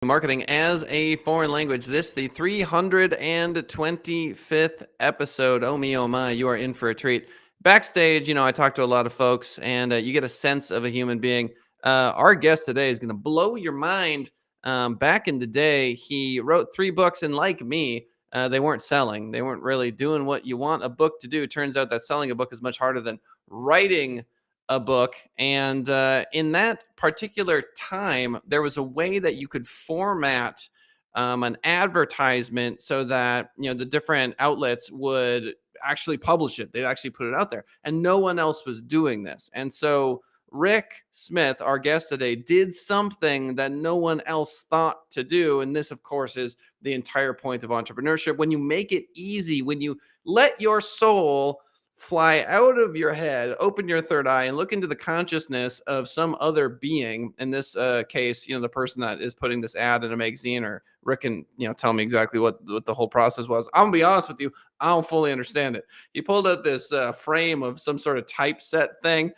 Marketing as a Foreign Language. This the 325th episode. Oh me, oh my, you are in for a treat. Backstage, I talk to a lot of folks, and you get a sense of a human being. Our guest today is going to blow your mind. Back in the day, he wrote 3 books, and like me, they weren't selling. They weren't really doing what you want a book to do. Turns out that selling a book is much harder than writing a book. And in that particular time, there was a way that you could format an advertisement so that the different outlets would actually publish it. They'd actually put it out there, and no one else was doing this. And so Rick Smith, our guest today, did something that no one else thought to do. And this, of course, is the entire point of entrepreneurship. When you make it easy, when you let your soul fly out of your head, open your third eye, and look into the consciousness of some other being. In this case, the person that is putting this ad in a magazine, or Rick can, tell me exactly what the whole process was. I'm gonna be honest with you, I don't fully understand it. He pulled out this frame of some sort of typeset thing.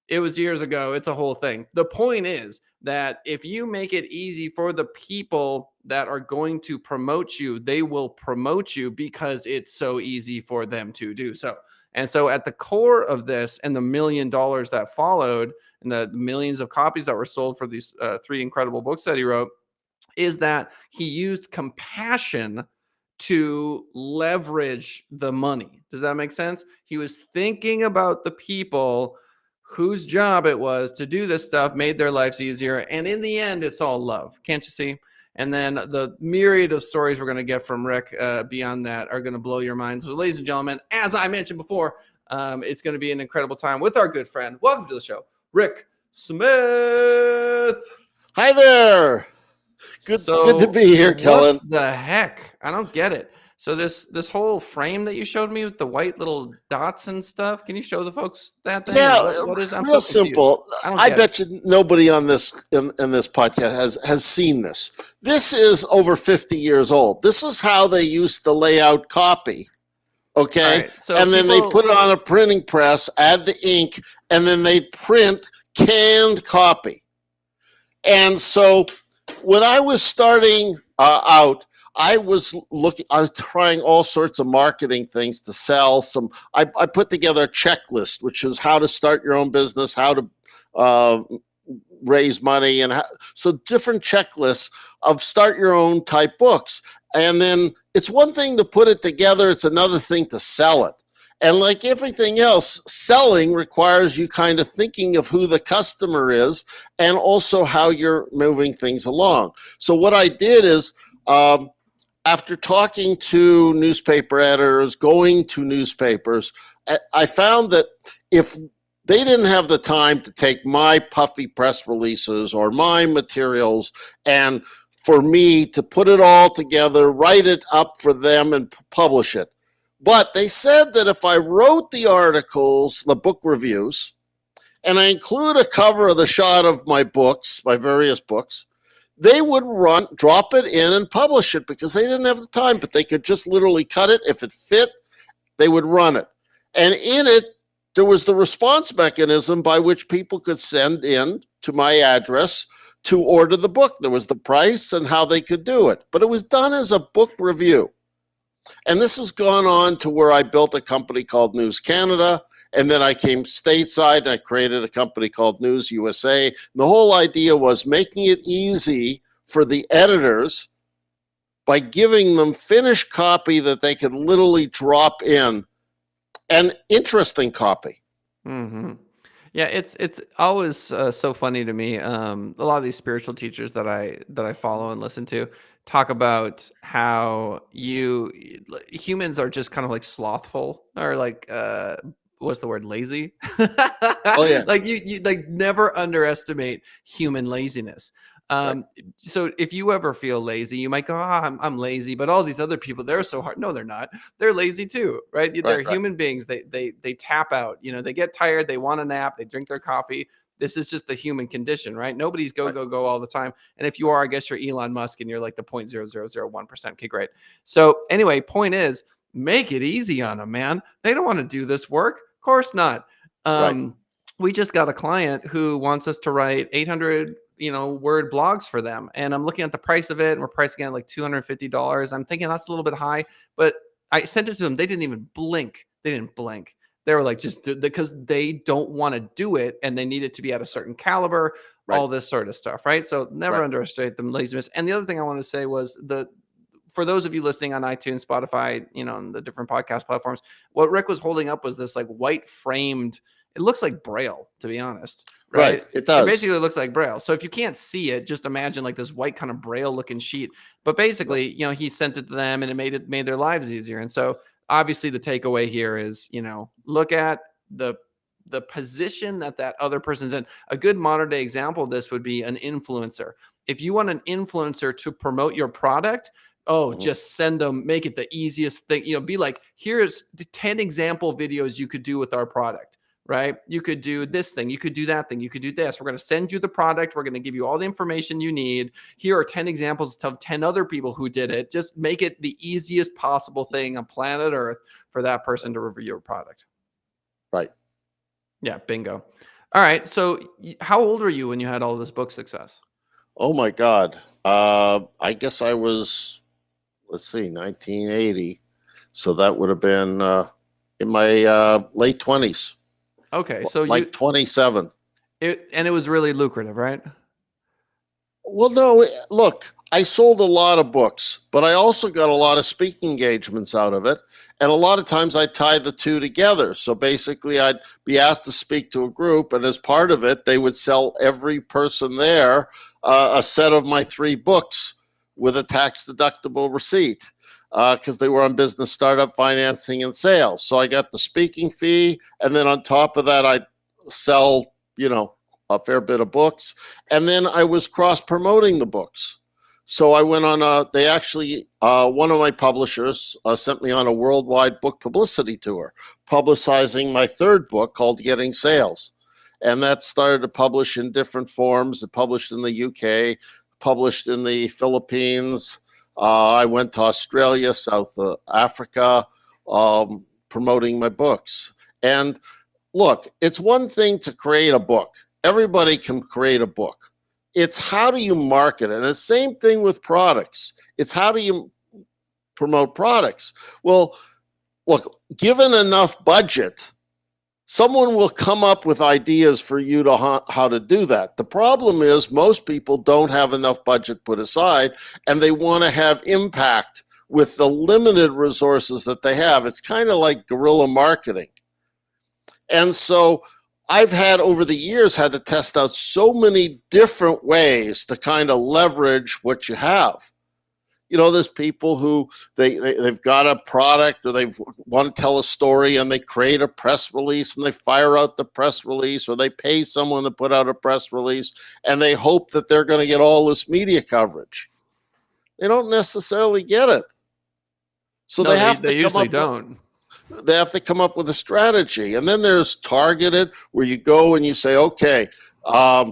It was years ago. It's a whole thing. The point is that if you make it easy for the people that are going to promote you, they will promote you because it's so easy for them to do so. And so at the core of this, and the $1 million that followed, and the millions of copies that were sold for these 3 incredible books that he wrote, is that he used compassion to leverage the money. Does that make sense? He was thinking about the people whose job it was to do this stuff, made their lives easier. And in the end, it's all love. Can't you see? And then the myriad of stories we're going to get from Rick beyond that are going to blow your minds. So, ladies and gentlemen, as I mentioned before, it's going to be an incredible time with our good friend. Welcome to the show, Rick Smith. Hi there. Good to be here, Kellen. What the heck? I don't get it. So this whole frame that you showed me with the white little dots and stuff, can you show the folks that thing? Yeah, what is, I'm real so simple. I bet you nobody on this in this podcast has seen this. This is over 50 years old. This is how they used to lay out copy. Okay, right, so and then they put it on a printing press, add the ink, and then they print canned copy. And so when I was starting out, I was trying all sorts of marketing things to sell some. I put together a checklist, which is how to start your own business, how to raise money, and so different checklists of start your own type books. And then it's one thing to put it together; it's another thing to sell it. And like everything else, selling requires you kind of thinking of who the customer is and also how you're moving things along. So what I did is, after talking to newspaper editors, going to newspapers, I found that if they didn't have the time to take my puffy press releases or my materials and for me to put it all together, write it up for them and publish it. But they said that if I wrote the articles, the book reviews, and I include a cover of the shot of my books, my various books, they would drop it in and publish it because they didn't have the time, but they could just literally cut it. If it fit, they would run it. And in it, there was the response mechanism by which people could send in to my address to order the book. There was the price and how they could do it. But it was done as a book review. And this has gone on to where I built a company called News Canada. And then I came stateside and I created a company called NewsUSA. And the whole idea was making it easy for the editors by giving them finished copy that they could literally drop in, and interesting copy. Mm-hmm. Yeah, it's always so funny to me. A lot of these spiritual teachers that I follow and listen to talk about how humans are just kind of like slothful, or like what's the word, lazy. Oh yeah. Like you like never underestimate human laziness. Right. So if you ever feel lazy, you might go, I'm lazy, but all these other people, they're so hard. No, they're not. They're lazy too, right? They're human beings. They tap out, they get tired. They want a nap. They drink their coffee. This is just the human condition, right? Nobody's go all the time. And if you are, I guess you're Elon Musk and you're like the 0.0001%. Okay, great. So anyway, point is, make it easy on them, man. They don't want to do this work. Of course not. We just got a client who wants us to write 800 word blogs for them. And I'm looking at the price of it, and we're pricing it at like $250. I'm thinking that's a little bit high, but I sent it to them. They didn't even blink. They didn't blink. They were like, just because they don't want to do it, and they need it to be at a certain caliber, Right. all this sort of stuff. Right. So never Right. underestimate the laziness. And the other thing I wanted to say was for those of you listening on iTunes, Spotify, and the different podcast platforms, what Rick was holding up was this like white framed, it looks like Braille, to be honest, Right. right? It It does. basically looks like Braille. So if you can't see it, just imagine like this white kind of Braille looking sheet. But Right. basically, he sent it to them, and it made their lives easier. And so obviously the takeaway here is, look at the position that other person's in. A good modern day example of this would be an influencer. If you want an influencer to promote your product, Mhm. just send them, make it the easiest thing. Be like, here's the 10 example videos you could do with our product, right? You could do this thing, you could do that thing, you could do this. We're going to send you the product. We're going to give you all the information you need. Here are 10 examples of 10 other people who did it. Just make it the easiest possible thing on planet Earth for that person to review your product. Right. Yeah, bingo. All right. So, how old were you when you had all this book success? Oh my God. I guess I was, let's see, 1980. So that would have been in my late 20s, Okay, so like 27. it was really lucrative, right? Well, no, look, I sold a lot of books, but I also got a lot of speaking engagements out of it. And a lot of times I tie the two together. So basically, I'd be asked to speak to a group, and as part of it, they would sell every person there a set of my 3 books with a tax deductible receipt because they were on business startup financing and sales. So I got the speaking fee, and then on top of that, I'd sell, a fair bit of books. And then I was cross promoting the books. So I went on they actually, one of my publishers sent me on a worldwide book publicity tour, publicizing my 3rd book called Getting Sales. And that started to publish in different forms. It published in the UK, published in the Philippines. I went to Australia, South Africa, promoting my books. And look, it's one thing to create a book. Everybody can create a book. It's how do you market it? And the same thing with products. It's how do you promote products? Well, look, given enough budget, someone will come up with ideas for you to how to do that. The problem is most people don't have enough budget put aside, and they want to have impact with the limited resources that they have. It's kind of like guerrilla marketing. And so I've had over the years had to test out so many different ways to kind of leverage what you have. There's people who they've got a product or they want to tell a story and they create a press release and they fire out the press release, or they pay someone to put out a press release and they hope that they're going to get all this media coverage. They don't necessarily get it. So No, they have to they come usually up with don't. they have to come up with a strategy. And then there's targeted, where you go and you say, okay, I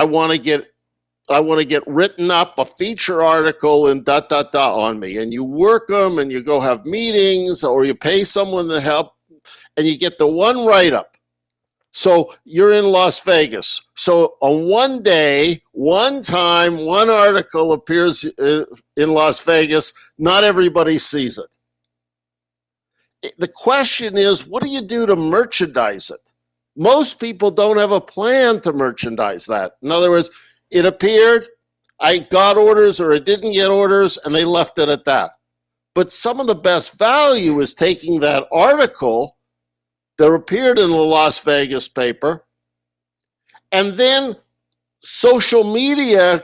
want to get written up a feature article in ... on me, and you work them and you go have meetings or you pay someone to help and you get the one write-up. So you're in Las Vegas. So on one day, one time, one article appears in Las Vegas. Not everybody sees it. The question is, what do you do to merchandise it? Most people don't have a plan to merchandise that. In other words, it appeared, I got orders or I didn't get orders, and they left it at that. But some of the best value is taking that article that appeared in the Las Vegas paper and then social media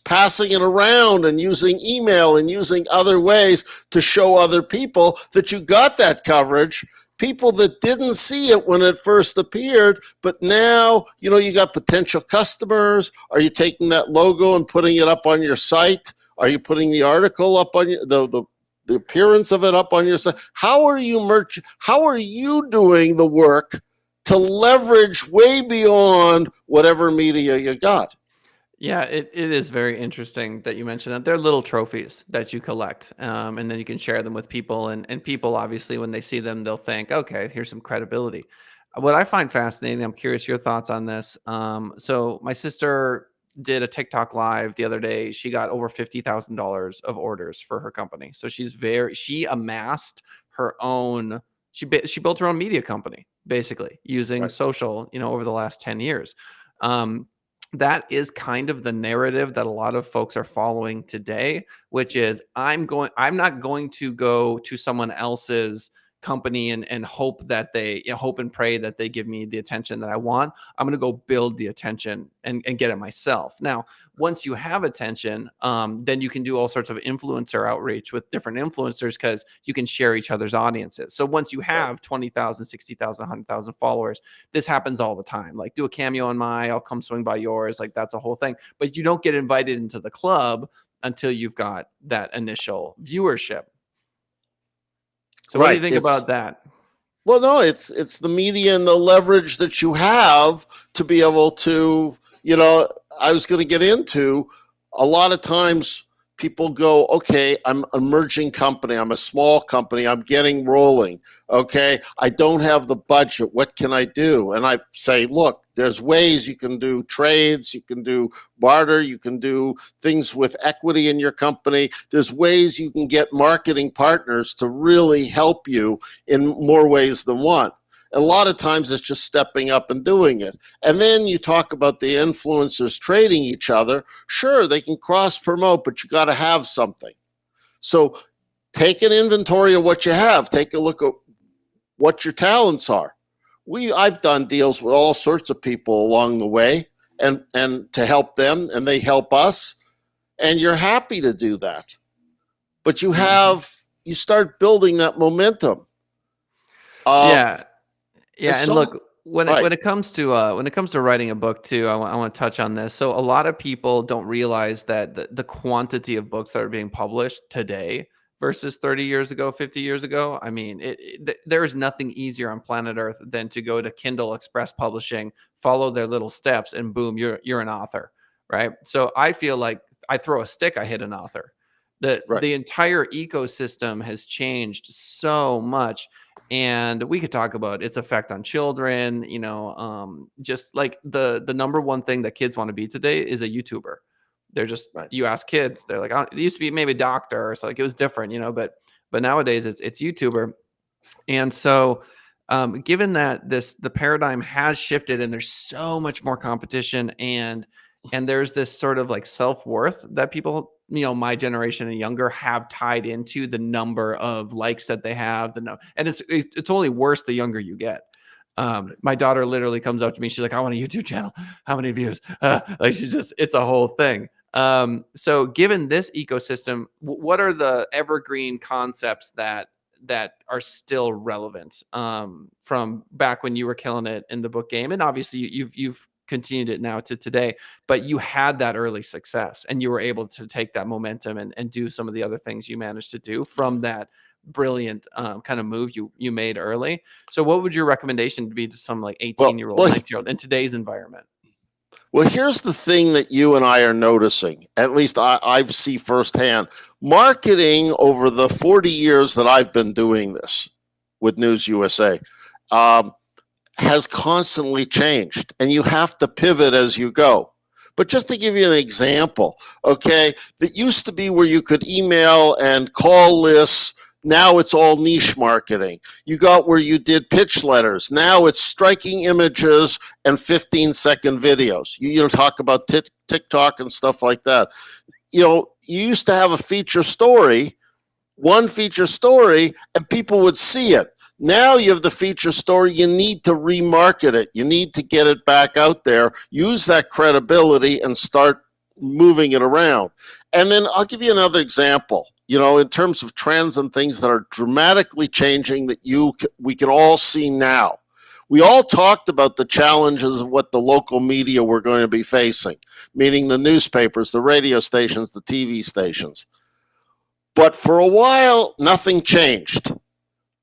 passing it around and using email and using other ways to show other people that you got that coverage. People that didn't see it when it first appeared, but now, you got potential customers. Are you taking that logo and putting it up on your site? Are you putting the article up on the appearance of it up on your site? How are you doing the work to leverage way beyond whatever media you got? Yeah, it is very interesting that you mentioned that. They're little trophies that you collect, and then you can share them with people. And people, obviously, when they see them, they'll think, okay, here's some credibility. What I find fascinating, I'm curious your thoughts on this. So my sister did a TikTok live the other day. She got over $50,000 of orders for her company. So she amassed her own. She built her own media company basically using Right. social, over the last 10 years. Um, that is kind of the narrative that a lot of folks are following today, which is I'm not going to go to someone else's company and hope that hope and pray that they give me the attention that I want. I'm going to go build the attention and get it myself. Now, once you have attention, then you can do all sorts of influencer outreach with different influencers because you can share each other's audiences. So once you Right. have 20,000, 60,000, 100,000 followers, this happens all the time. Like, do a cameo on I'll come swing by yours. Like, that's a whole thing. But you don't get invited into the club until you've got that initial viewership. So what do you Right. think about that? Well, no, it's the media and the leverage that you have to be able to, I was going to get into a lot of times people go, okay, I'm an emerging company. I'm a small company. I'm getting rolling. Okay. I don't have the budget. What can I do? And I say, look, there's ways you can do trades. You can do barter. You can do things with equity in your company. There's ways you can get marketing partners to really help you in more ways than one. A lot of times it's just stepping up and doing it. And then you talk about the influencers trading each other. Sure, they can cross promote, but you got to have something. So take an inventory of what you have. Take a look at what your talents are. I've done deals with all sorts of people along the way and to help them, and they help us. And you're happy to do that. But you start building that momentum. Yeah. Yeah, and So, look, when right. it comes to writing a book too, I want to touch on this. So a lot of people don't realize that the quantity of books that are being published today versus 30 years ago, 50 years ago. I mean, there is nothing easier on planet Earth than to go to Kindle Express Publishing, follow their little steps, and boom, you're an author, right? So I feel like I throw a stick, I hit an author. Right. The entire ecosystem has changed so much. And we could talk about its effect on children, just like the number one thing that kids want to be today is a YouTuber. They're just, Right. you ask kids, they're like, it used to be maybe a doctor or so, like it was different, but nowadays it's YouTuber. And so, given that the paradigm has shifted and there's so much more competition and there's this sort of like self-worth that people, my generation and younger have tied into the number of likes that they have, and it's only worse the younger you get. My daughter literally comes up to me. She's like, I want a YouTube channel. How many views? Like it's a whole thing. So given this ecosystem, what are the evergreen concepts that are still relevant from back when you were killing it in the book game? And obviously you've continued it now to today, but you had that early success and you were able to take that momentum and do some of the other things you managed to do from that brilliant kind of move you made early. So what would your recommendation be to some like 18-year-old, 19-year-old in today's environment? Well, here's the thing that you and I are noticing, at least I see firsthand. Marketing over the 40 years that I've been doing this with NewsUSA has constantly changed, and you have to pivot as you go. But just to give you an example, okay, that used to be where you could email and call lists. Now it's all niche marketing. You got where you did pitch letters. Now it's striking images and 15-second videos. You talk about TikTok and stuff like that. You used to have a feature story, one feature story, and people would see it. Now you have the feature story. You need to remarket it. You need to get it back out there, use that credibility, and start moving it around. And then I'll give you another example. In terms of trends and things that are dramatically changing that we can all see now. We all talked about the challenges of what the local media were going to be facing, meaning the newspapers, the radio stations, the TV stations. But for a while, nothing changed.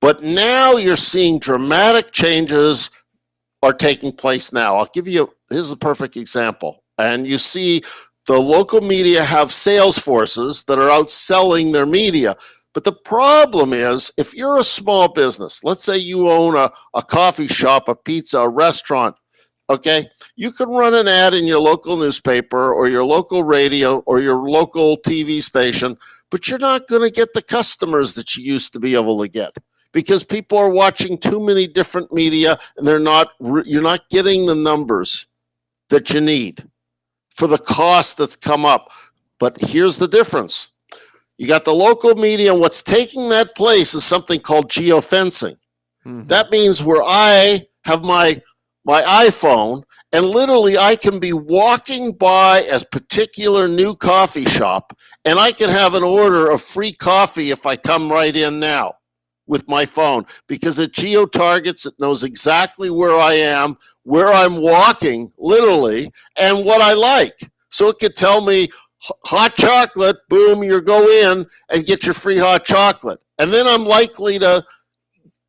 But now you're seeing dramatic changes are taking place now. Here's a perfect example. And you see the local media have sales forces that are out selling their media. But the problem is, if you're a small business, let's say you own a coffee shop, a pizza, a restaurant, Okay, you can run an ad in your local newspaper or your local radio or your local TV station, but you're not going to get the customers that you used to be able to get because people are watching too many different media and you're not getting the numbers that you need for the cost that's come up. But here's the difference. You got the local media, and what's taking that place is something called geofencing. That means where I have my iPhone, and literally I can be walking by a particular new coffee shop, and I can have an order of free coffee if I come right in now with my phone, because it geo-targets, it knows exactly where I am, where I'm walking, literally, and what I like. So it could tell me, hot chocolate, boom, you go in and get your free hot chocolate. And then I'm likely to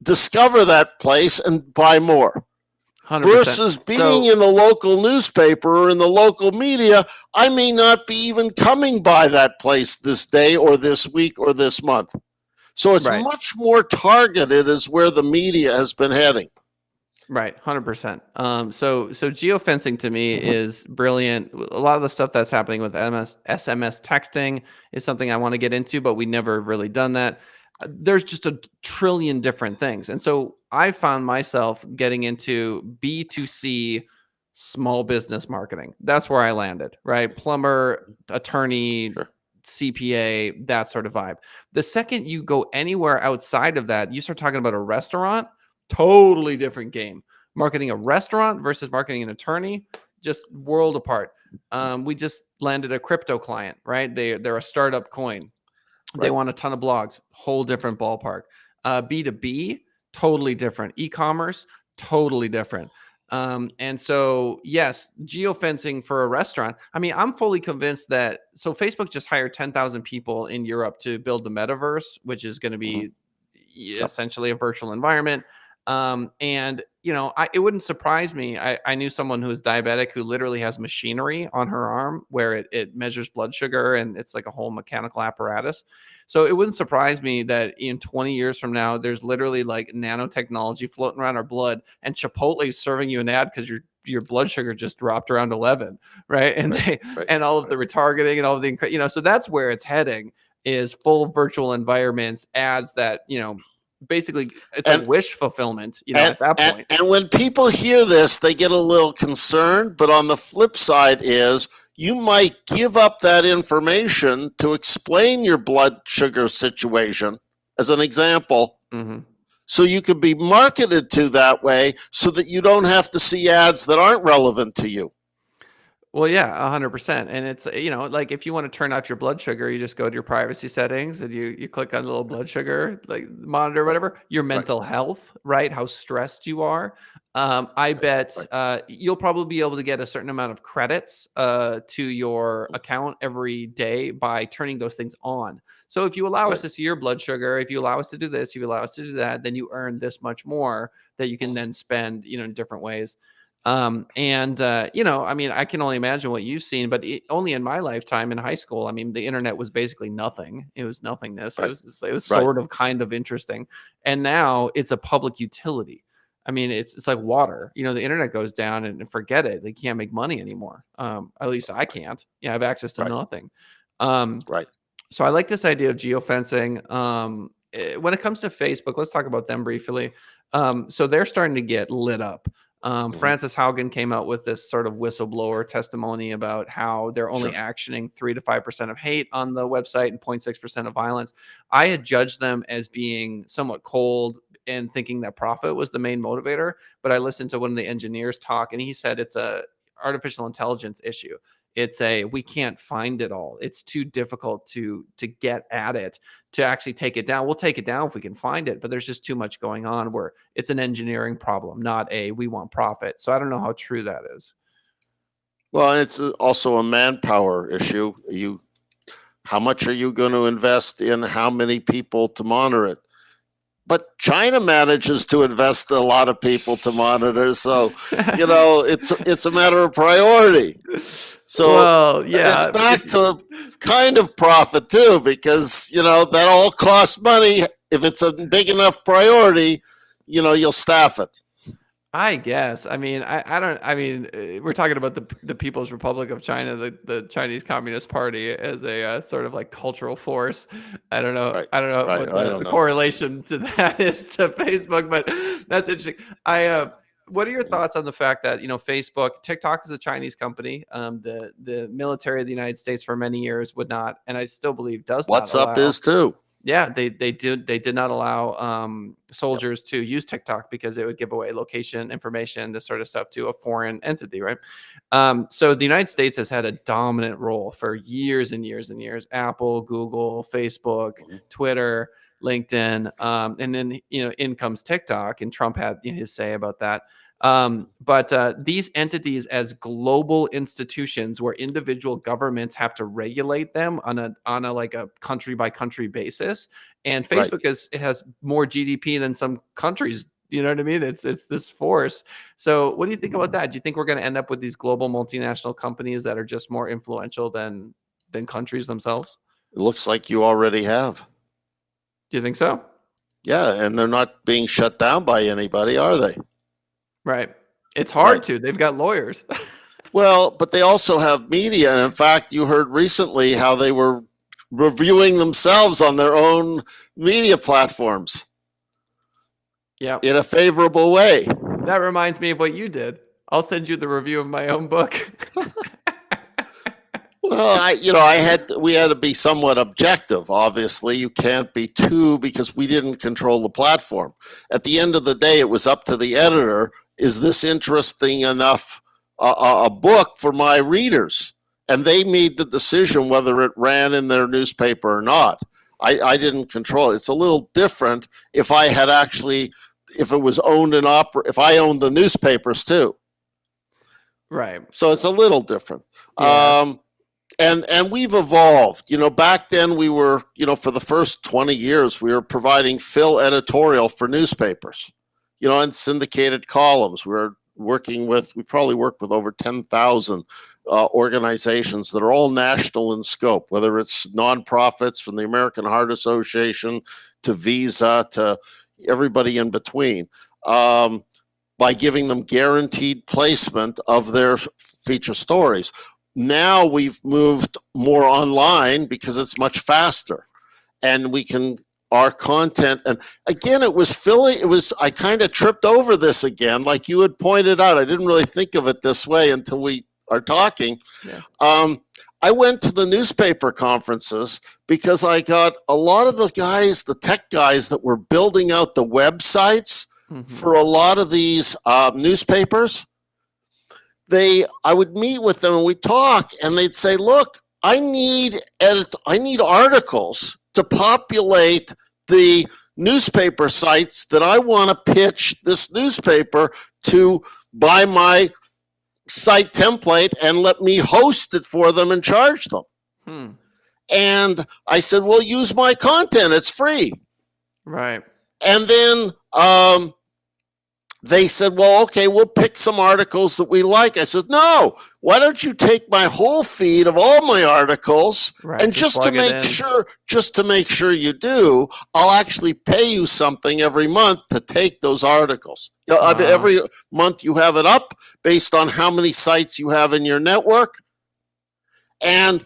discover that place and buy more. 100%. Versus being in the local newspaper or in the local media, I may not be even coming by that place this day or this week or this month. So it's much more targeted as where the media has been heading. Right, 100%. So geofencing to me is brilliant. A lot of the stuff that's happening with SMS texting is something I want to get into, but we never really done that. There's just a trillion different things. And so I found myself getting into B2C small business marketing. That's where I landed, right? Plumber, attorney, CPA, that sort of vibe. The second you go anywhere outside of that, you start talking about a restaurant, totally different game. Marketing a restaurant versus marketing an attorney, just world apart. We just landed a crypto client, right? They're a startup coin. They want a ton of blogs, whole different ballpark. B2B, totally different. E-commerce, totally different. And so, yes, geofencing for a restaurant. I mean, I'm fully convinced that, so Facebook just hired 10,000 people in Europe to build the metaverse, which is going to be essentially a virtual environment. And it wouldn't surprise me. I knew someone who is diabetic who literally has machinery on her arm where it measures blood sugar, and it's like a whole mechanical apparatus. So it wouldn't surprise me that in 20 years from now, there's literally like nanotechnology floating around our blood, and Chipotle is serving you an ad because your blood sugar just dropped around 11, right? And and all of the retargeting and all of the, so that's where it's heading, is full virtual environments, ads that, basically it's like wish fulfillment, at that point. And when people hear this, they get a little concerned, but on the flip side is you might give up that information to explain your blood sugar situation, as an example. So you could be marketed to that way so that you don't have to see ads that aren't relevant to you. Well, yeah, 100%. And it's, like if you want to turn off your blood sugar, you just go to your privacy settings and you click on a little blood sugar, like monitor, whatever, your mental health, right? How stressed you are. I bet you'll probably be able to get a certain amount of credits to your account every day by turning those things on. So if you allow us to see your blood sugar, if you allow us to do this, if you allow us to do that, then you earn this much more that you can then spend, in different ways. I mean, I can only imagine what you've seen, but only in my lifetime in high school, I mean, the internet was basically nothing. It was nothingness. It was sort of kind of interesting. And now it's a public utility. I mean, it's like water, the internet goes down and forget it. They can't make money anymore. At least I can't. I have access to nothing. So I like this idea of geofencing. When it comes to Facebook, let's talk about them briefly. So they're starting to get lit up. Frances Haugen came out with this sort of whistleblower testimony about how they're only actioning 3 to 5% of hate on the website and 0.6% of violence. I had judged them as being somewhat cold and thinking that profit was the main motivator, but I listened to one of the engineers talk, and he said it's a artificial intelligence issue. It's we can't find it all. It's too difficult to get at it, to actually take it down. We'll take it down if we can find it, but there's just too much going on where it's an engineering problem, not we want profit. So I don't know how true that is. Well, it's also a manpower issue. How much are you going to invest in how many people to monitor it? But China manages to invest a lot of people to monitor, so it's a matter of priority. So it's back to kind of profit too, because that all costs money. If it's a big enough priority, you'll staff it. I guess. I mean, I don't. I mean, we're talking about the People's Republic of China, the Chinese Communist Party, as a sort of like cultural force. I don't know. Right, I don't know right. what I the don't know. correlation to that is to Facebook, but that's interesting. What are your thoughts on the fact that Facebook, TikTok is a Chinese company? The military of the United States for many years would not, and I still believe does not What's up allow. is too. Yeah, they did not allow Yep. soldiers to use TikTok because it would give away location information, this sort of stuff, to a foreign entity, right? So the United States has had a dominant role for years and years and years. Apple, Google, Facebook, Mhm. Twitter, LinkedIn, and then in comes TikTok, and Trump had his say about that. But these entities, as global institutions where individual governments have to regulate them on a like a country by country basis, and Right. Facebook it has more GDP than some countries. You know what I mean? It's this force. So what do you think about that? Do you think we're going to end up with these global multinational companies that are just more influential than countries themselves? It looks like you already have. Do you think so? Yeah, and they're not being shut down by anybody, are they? Right. It's Right. hard to. They've got lawyers. Well, but they also have media. And in fact, you heard recently how they were reviewing themselves on their own media platforms Yeah. in a favorable way. That reminds me of what you did. I'll send you the review of my own book. Well, we had to be somewhat objective. Obviously, you can't be too, because we didn't control the platform. At the end of the day, it was up to the editor. Is this interesting enough a book for my readers? And they made the decision whether it ran in their newspaper or not. I didn't control it. It's a little different if I had actually, if it was owned if I owned the newspapers too. Right. So it's a little different. Yeah. And we've evolved. Back then we were, for the first 20 years, we were providing fill editorial for newspapers, and syndicated columns. We probably work with over 10,000 organizations that are all national in scope, whether it's nonprofits from the American Heart Association to Visa to everybody in between, by giving them guaranteed placement of their feature stories. Now we've moved more online because it's much faster, and our content. And again, I kind of tripped over this again, like you had pointed out. I didn't really think of it this way until we are talking. Yeah. I went to the newspaper conferences because I got a lot of the tech guys that were building out the websites for a lot of these newspapers. I would meet with them and we'd talk, and they'd say, look, I need articles to populate the newspaper sites that I want to pitch this newspaper to buy my site template and let me host it for them and charge them. And I said, well, use my content. It's free. Right. And then they said, well, okay, we'll pick some articles that we like. I said, no, why don't you take my whole feed of all my articles, Right. and just to make sure you do, I'll actually pay you something every month to take those articles. Every month you have it up based on how many sites you have in your network. And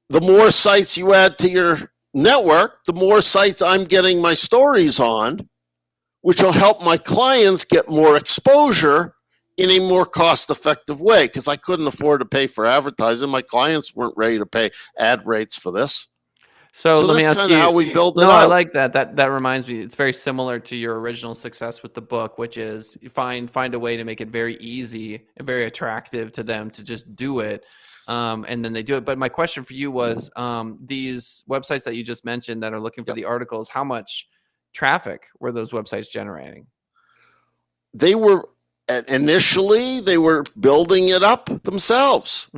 the more sites you add to your network, the more sites I'm getting my stories on, which will help my clients get more exposure in a more cost-effective way, because I couldn't afford to pay for advertising. My clients weren't ready to pay ad rates for this. So let me that's ask kind of you. how we build it No, up. I like that. That reminds me. It's very similar to your original success with the book, which is you find a way to make it very easy and very attractive to them to just do it, and then they do it. But my question for you was, these websites that you just mentioned that are looking for the articles, how much traffic were those websites generating? They were initially building it up themselves,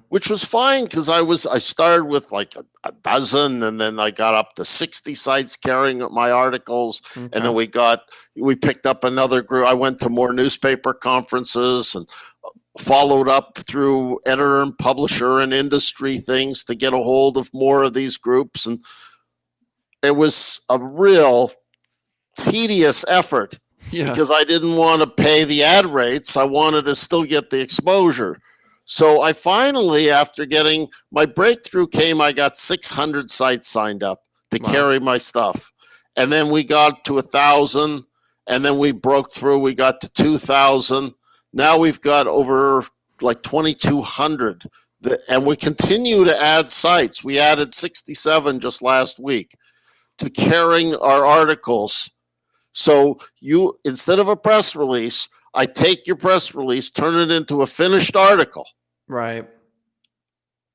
which was fine, because I started with like a dozen, and then I got up to 60 sites carrying my articles. And then we picked up another group. I went to more newspaper conferences and followed up through editor and publisher and industry things to get a hold of more of these groups. And it was a real tedious effort Yeah. because I didn't want to pay the ad rates. I wanted to still get the exposure. So I finally, after getting my breakthrough came, I got 600 sites signed up to Wow. carry my stuff. And then we got to 1,000, and then we broke through. We got to 2,000. Now we've got over like 2,200. And we continue to add sites. We added 67 just last week to carrying our articles. So you, instead of a press release, I take your press release, turn it into a finished article Right.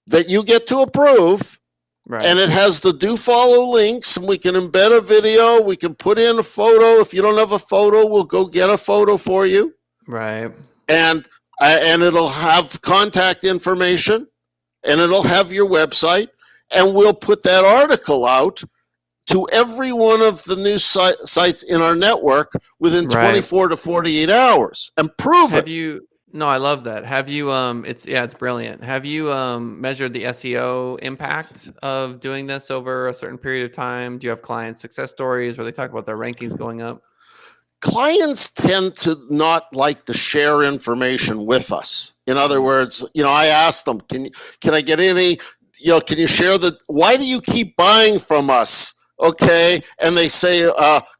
that you get to approve, Right. and it has the do follow links, and we can embed a video, we can put in a photo. If you don't have a photo, we'll go get a photo for you. Right. And it'll have contact information, and it'll have your website, and we'll put that article out to every one of the news sites in our network within Right. 24 to 48 hours and prove Have it. you? No, I love that. Have you? It's brilliant. Have you measured the SEO impact of doing this over a certain period of time? Do you have client success stories where they talk about their rankings going up? Clients tend to not like to share information with us. In other words, I ask them, can I get any, can you share why do you keep buying from us? Okay. And they say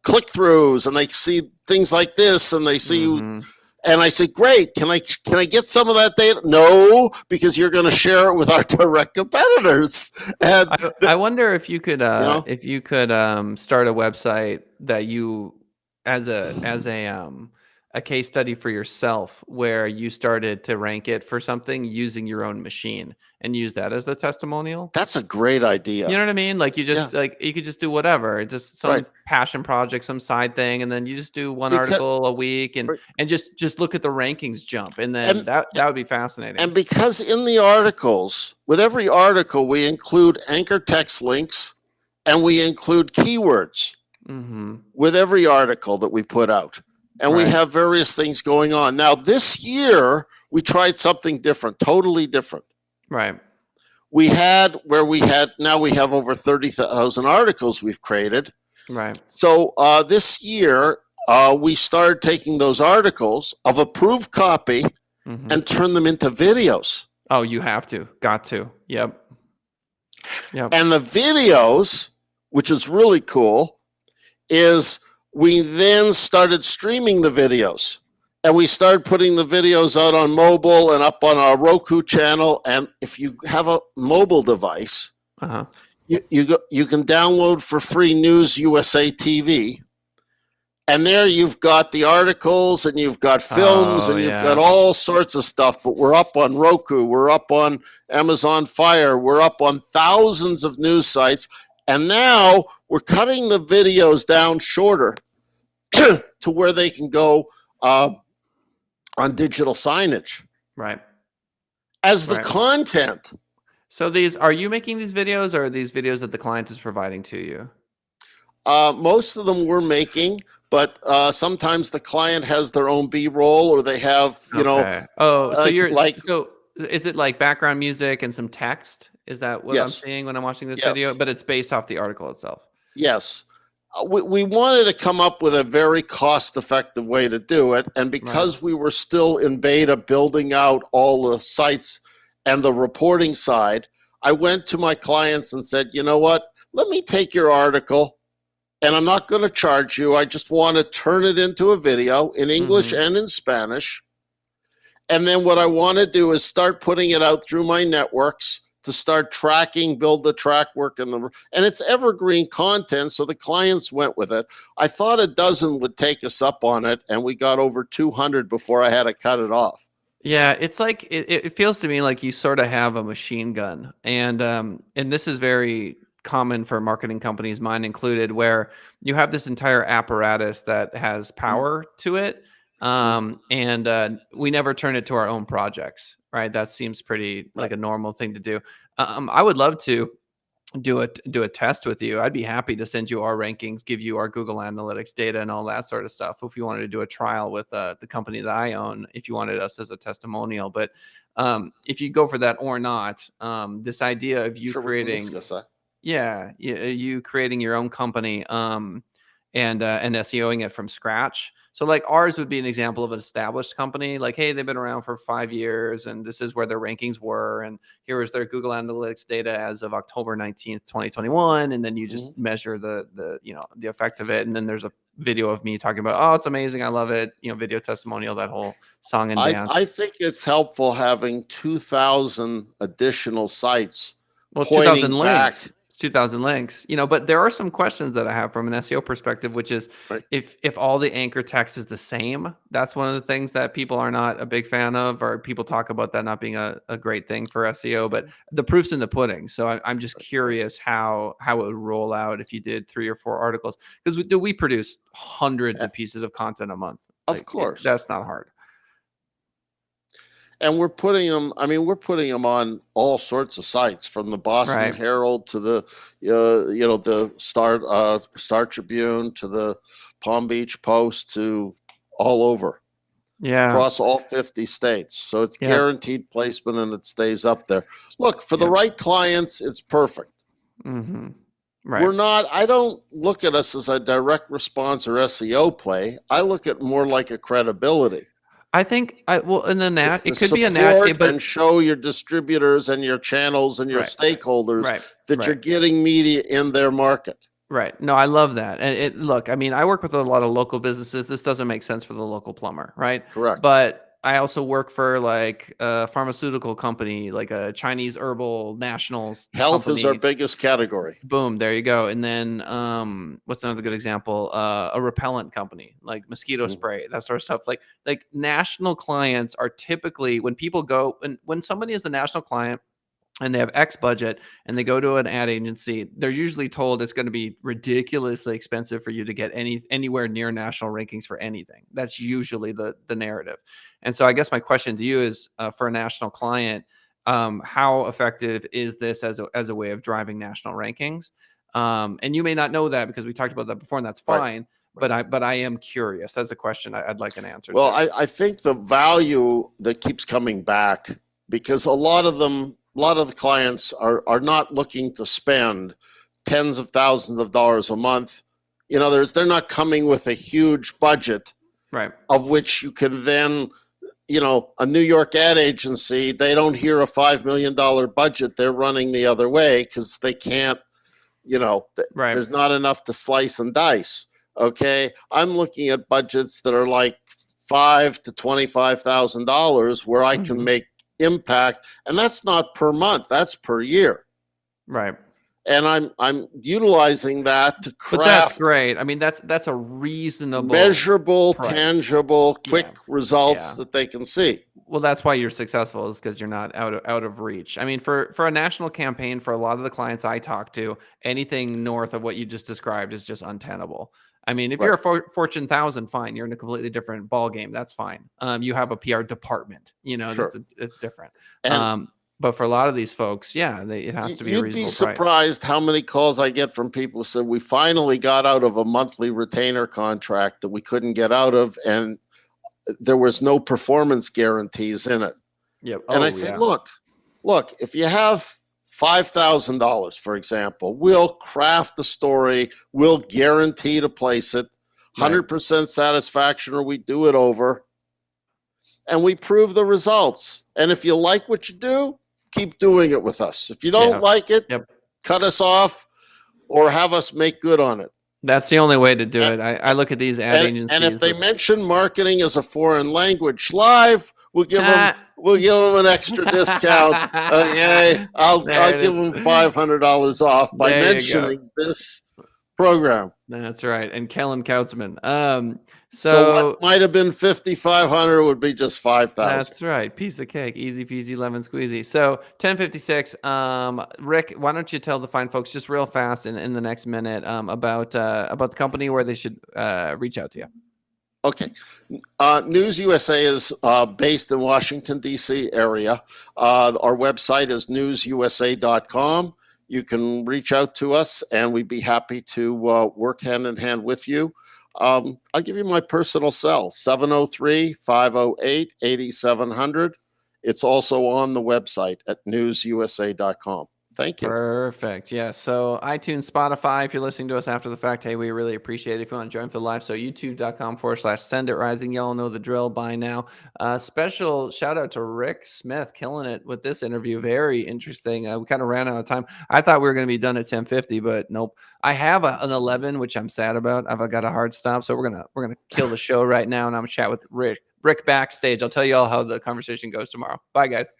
click-throughs, and they see things like this, and they see, Mhm. and I say, great, can I get some of that data? No, because you're going to share it with our direct competitors. And I wonder if you could you know, start a website that you as a case study for yourself where you started to rank it for something using your own machine and use that as the testimonial. that's a great idea. You know what I mean? Like Yeah, you could just do whatever, just right. some passion project, some side thing, and then you just do one Because article a week and just look at the rankings jump, and then and that would be fascinating. and because in the articles, with every article, we include anchor text links, and we include keywords Mhm. with every article that we put out. And we Right. have various things going on. Now, this year, we tried something different, totally different. Right. Now we have over 30,000 articles we've created. Right. So this year, we started taking those articles of approved copy Mhm. and turn them into videos. Oh, you have to. Got to. Yep. Yep. And the videos, which is really cool, is we then started streaming the videos. And we started putting the videos out on mobile and up on our Roku channel. And if you have a mobile device, Uh-huh. you can download for free NewsUSA TV. And there you've got the articles, and you've got films, Oh, and you've got yeah. all sorts of stuff. But we're up on Roku, we're up on Amazon Fire, we're up on thousands of news sites. And now we're cutting the videos down shorter to where they can go on digital signage Right. as the Right. content. So are you making these videos, or are these videos that the client is providing to you? Most of them we're making, but sometimes the client has their own B-roll, or they have, Okay. Oh, so like is it like background music and some text? Is that what I'm yes, seeing when I'm watching this video? yes, But it's based off the article itself. yes. We wanted to come up with a very cost-effective way to do it, and Right. because we were still in beta building out all the sites and the reporting side, I went to my clients and said, you know what? Let me take your article, and I'm not going to charge you. I just want to turn it into a video in English Mhm. and in Spanish. And then what I want to do is start putting it out through my networks to start tracking, build the track work, and it's evergreen content. So the clients went with it. I thought a dozen would take us up on it, and we got over 200 before I had to cut it off. Yeah, it's like it feels to me like you sort of have a machine gun, and this is very common for marketing companies, mine included, where you have this entire apparatus that has Mm, power to it, mm, and we never turn it to our own projects, right? That seems pretty like right. a normal thing to do. I would love to do a test with you. I'd be happy to send you our rankings, give you our Google Analytics data and all that sort of stuff. If you wanted to do a trial with the company that I own, if you wanted us as a testimonial, but if you go for that or not, this idea of you Sure, we can creating, discuss that. yeah, you creating your own company, and SEOing it from scratch. So like ours would be an example of an established company. Like, hey, they've been around for 5 years, and this is where their rankings were, and here is their Google Analytics data as of October 19th, 2021. And then you just measure the effect of it. And then there's a video of me talking about, oh, it's amazing, I love it. Video testimonial, that whole song and dance. I think it's helpful having 2,000 additional sites. Well, it's 2,000 links. It's 2,000 links. But there are some questions that I have from an SEO perspective, which is Right. if all the anchor text is the same, that's one of the things that people are not a big fan of, or people talk about that not being a great thing for SEO. But the proof's in the pudding. So I'm just curious how it would roll out if you did 3 or 4 articles, because we produce hundreds of pieces of content a month. Of course, that's not hard. And we're putting them on all sorts of sites, from the Boston Herald to the, the Star Tribune, to the Palm Beach Post, to all over, across all 50 states. So it's guaranteed placement, and it stays up there. Look, for the right clients, it's perfect. Mm-hmm. Right. I don't look at us as a direct response or SEO play. I look at more like a credibility. I think it could be a but and show your distributors and your channels and your stakeholders that you're getting media in their market. Right. No, I love that. And I work with a lot of local businesses. This doesn't make sense for the local plumber, right? Correct. But I also work for like a pharmaceutical company, like a Chinese herbal nationals. Health company. is our biggest category. Boom. There you go. And then what's another good example? A repellent company, like mosquito spray, that sort of stuff. Like national clients are typically, when people go, and when somebody is a national client and they have X budget and they go to an ad agency, they're usually told it's going to be ridiculously expensive for you to get anywhere near national rankings for anything. That's usually the narrative. And so I guess my question to you is, for a national client, how effective is this as a way of driving national rankings? And you may not know that because we talked about that before, and that's fine. Right. But I am curious. That's a question I'd like an answer to. Well, I think the value that keeps coming back, because a lot of the clients are not looking to spend tens of thousands of dollars a month. They're not coming with a huge budget, right? Of which you can then, a New York ad agency, they don't hear a $5 million budget. They're running the other way because they can't, there's not enough to slice and dice. Okay. I'm looking at budgets that are like $5,000 to $25,000 where I can make impact, and that's not per month, that's per year. Right. And I'm utilizing that to craft. But that's great. I mean, that's a reasonable, measurable, price. Tangible, quick results that they can see. Well, that's why you're successful, is because you're not out of reach. I mean, for a national campaign, for a lot of the clients I talk to, anything north of what you just described is just untenable. I mean, if you're a Fortune 1000, fine. You're in a completely different ball game. That's fine. You have a PR department. It's different. But for a lot of these folks, it has to be a reasonable price. You'd be surprised how many calls I get from people who said, we finally got out of a monthly retainer contract that we couldn't get out of, and there was no performance guarantees in it. Yep. And I said, look, if you have $5,000, for example, we'll craft the story, we'll guarantee to place it, 100% satisfaction, or we do it over, and we prove the results. And if you like what you do, keep doing it with us. If you don't like it, cut us off or have us make good on it. That's the only way to do it. I look at these ad agencies. And if they mention marketing as a foreign language live, we'll give them an extra discount. Okay, I'll give them $500 off by mentioning this program. That's right. And Kellen Kautzman. So what might have been $5,500 would be just $5,000. That's right. Piece of cake. Easy peasy lemon squeezy. So 1056. Rick, why don't you tell the fine folks just real fast in the next minute about the company, where they should reach out to you. Okay. NewsUSA is based in Washington, D.C. area. Our website is newsusa.com. You can reach out to us, and we'd be happy to work hand in hand with you. I'll give you my personal cell, 703-508-8700. It's also on the website at newsusa.com. Thank you. Perfect. Yeah. So iTunes, Spotify, if you're listening to us after the fact, hey, we really appreciate it. If you want to join for the live, so youtube.com/send it rising. Y'all know the drill by now. Special shout out to Rick Smith, killing it with this interview. Very interesting. We kind of ran out of time. I thought we were going to be done at 10:50, but nope. I have an 11, which I'm sad about. I've got a hard stop, so we're gonna kill the show right now, and I'm gonna chat with Rick backstage. I'll tell you all how the conversation goes tomorrow. Bye, guys.